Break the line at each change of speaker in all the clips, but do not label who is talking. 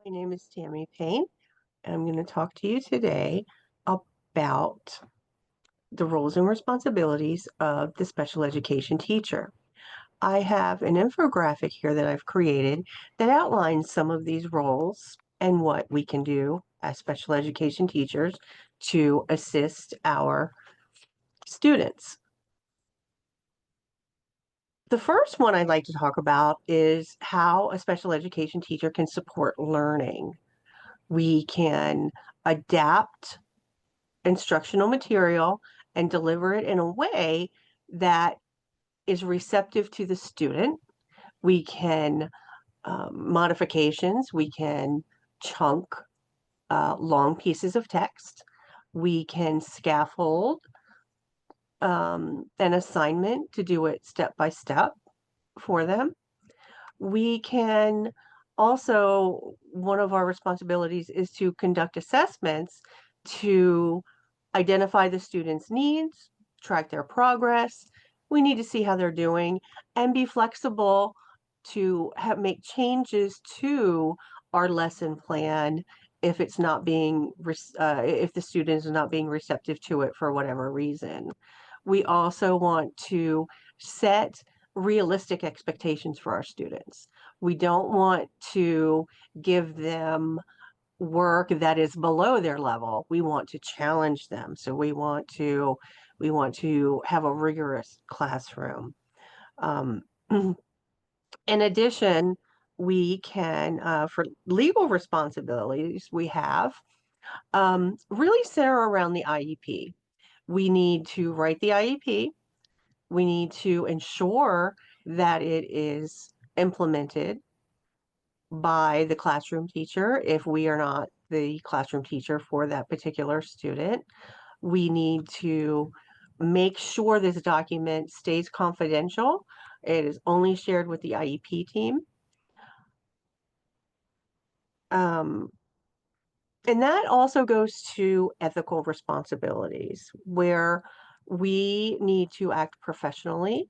My name is Tammy Payne, and I'm going to talk to you today about the roles and responsibilities of the special education teacher. I have an infographic here that I've created that outlines some of these roles and what we can do as special education teachers to assist our students. The first one I'd like to talk about is how a special education teacher can support learning. We can adapt instructional material and deliver it in a way that is receptive to the student. We can modifications, we can chunk long pieces of text, we can scaffold an assignment to do it step by step for them. We can also, one of our responsibilities is to conduct assessments to identify the students' needs, track their progress. We need to see how they're doing and be flexible to make changes to our lesson plan if it's not being, if the student is not being receptive to it for whatever reason. We also want to set realistic expectations for our students. We don't want to give them work that is below their level. We want to challenge them. So we want to have a rigorous classroom. Um, in addition, we can, for legal responsibilities, we have really center around the IEP. We need to write the IEP. We need to ensure that it is implemented by the classroom teacher if we are not the classroom teacher for that particular student. We need to make sure this document stays confidential. It is only shared with the IEP team. Um, and that also goes to ethical responsibilities, where we need to act professionally,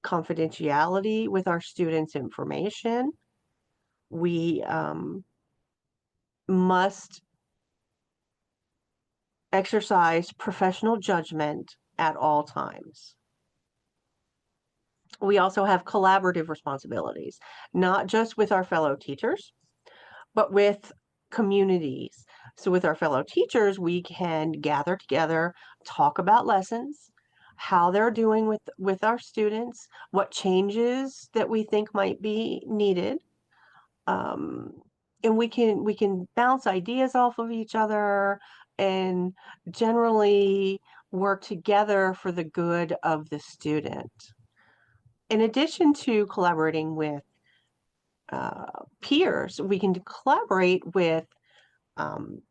confidentiality with our students' information. We must exercise professional judgment at all times. We also have collaborative responsibilities, not just with our fellow teachers, but with communities. So with our fellow teachers, we can gather together, talk about lessons, how they're doing with our students, what changes that we think might be needed. Um, and we can bounce ideas off of each other and generally work together for the good of the student. In addition to collaborating with peers, we can collaborate with um,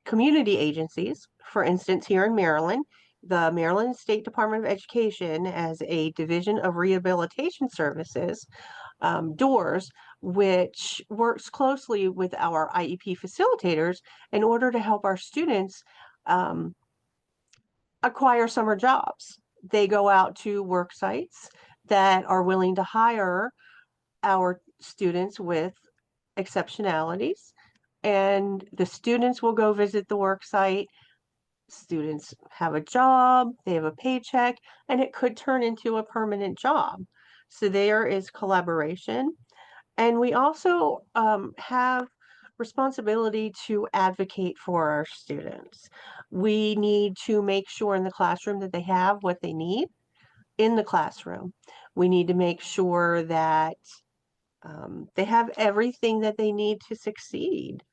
community agencies. For instance, here in Maryland, the Maryland State Department of Education as a Division of Rehabilitation Services, DOORS, which works closely with our IEP facilitators in order to help our students um, acquire summer jobs. They go out to work sites that are willing to hire our students with exceptionalities, and the students will go visit the work site. Students have a job, they have a paycheck, and it could turn into a permanent job. So there is collaboration. And we also have responsibility to advocate for our students. We need to make sure in the classroom that they have what they need in the classroom. We need to make sure that they have everything that they need to succeed.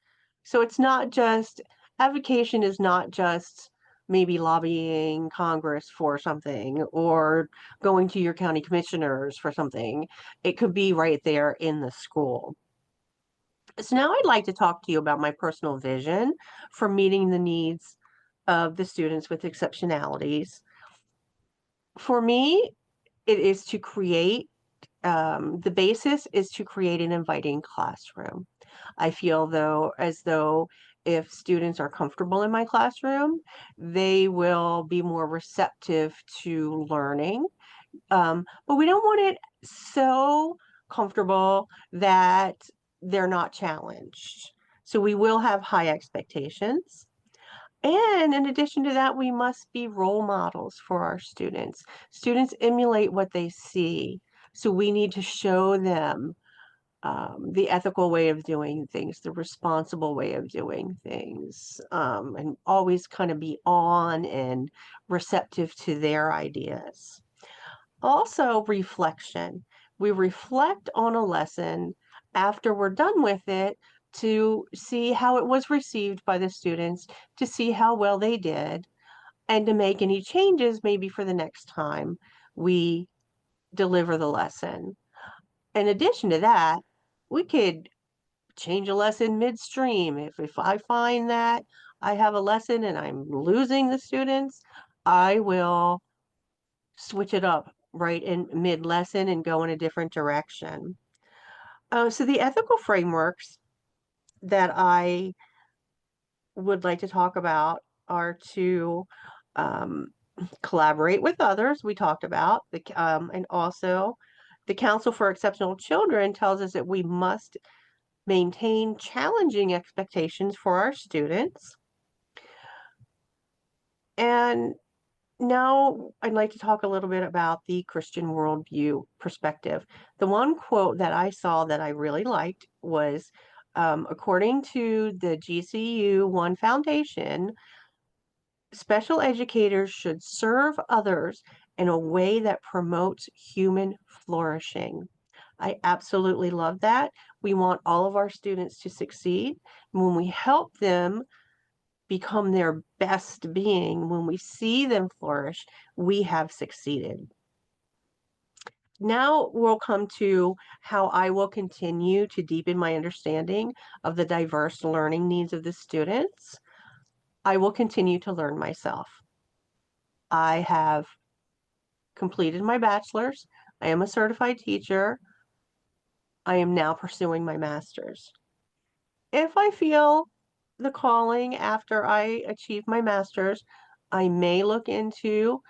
So it's not just, advocation is not just maybe lobbying Congress for something or going to your county commissioners for something. It could be right there in the school. So now I'd like to talk to you about my personal vision for meeting the needs of the students with exceptionalities. For me, it is to create, the basis is to create an inviting classroom. I feel as though if students are comfortable in my classroom, they will be more receptive to learning. But we don't want it so comfortable that they're not challenged. So we will have high expectations. And in addition to that, we must be role models for our students. Students emulate what they see. So we need to show them the ethical way of doing things, the responsible way of doing things, and always kind of be on and receptive to their ideas. Also, reflection. We reflect on a lesson after we're done with it to see how it was received by the students, to see how well they did, and to make any changes maybe for the next time we deliver the lesson. In addition to that, we could change a lesson midstream. If I find that I have a lesson and I'm losing the students, I will switch it up right in mid lesson and go in a different direction. So the ethical frameworks that I would like to talk about are to um, collaborate with others. We talked about and also the Council for Exceptional Children tells us that we must maintain challenging expectations for our students. And now I'd like to talk a little bit about the Christian worldview perspective. The one quote that I saw that I really liked was, according to the GCU One Foundation, special educators should serve others in a way that promotes human flourishing. I absolutely love that. We want all of our students to succeed. When we help them become their best being, when we see them flourish, we have succeeded. Now we'll come to how I will continue to deepen my understanding of the diverse learning needs of the students. I will continue to learn myself. I have completed my bachelor's. I am a certified teacher. I am now pursuing my master's. If I feel the calling after I achieve my master's, I may look into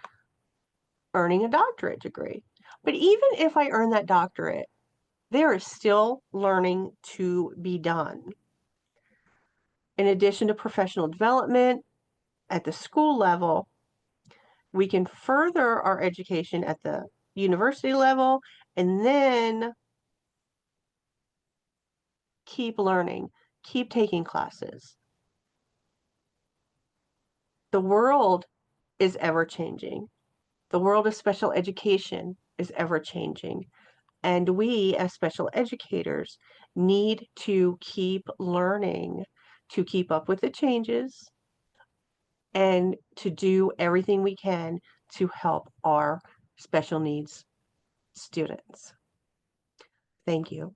earning a doctorate degree. But even if I earn that doctorate, there is still learning to be done. In addition to professional development at the school level, we can further our education at the university level and then keep learning, keep taking classes. The world is ever changing. The world of special education is ever changing. And we, as special educators, need to keep learning to keep up with the changes and to do everything we can to help our special needs students. Thank you.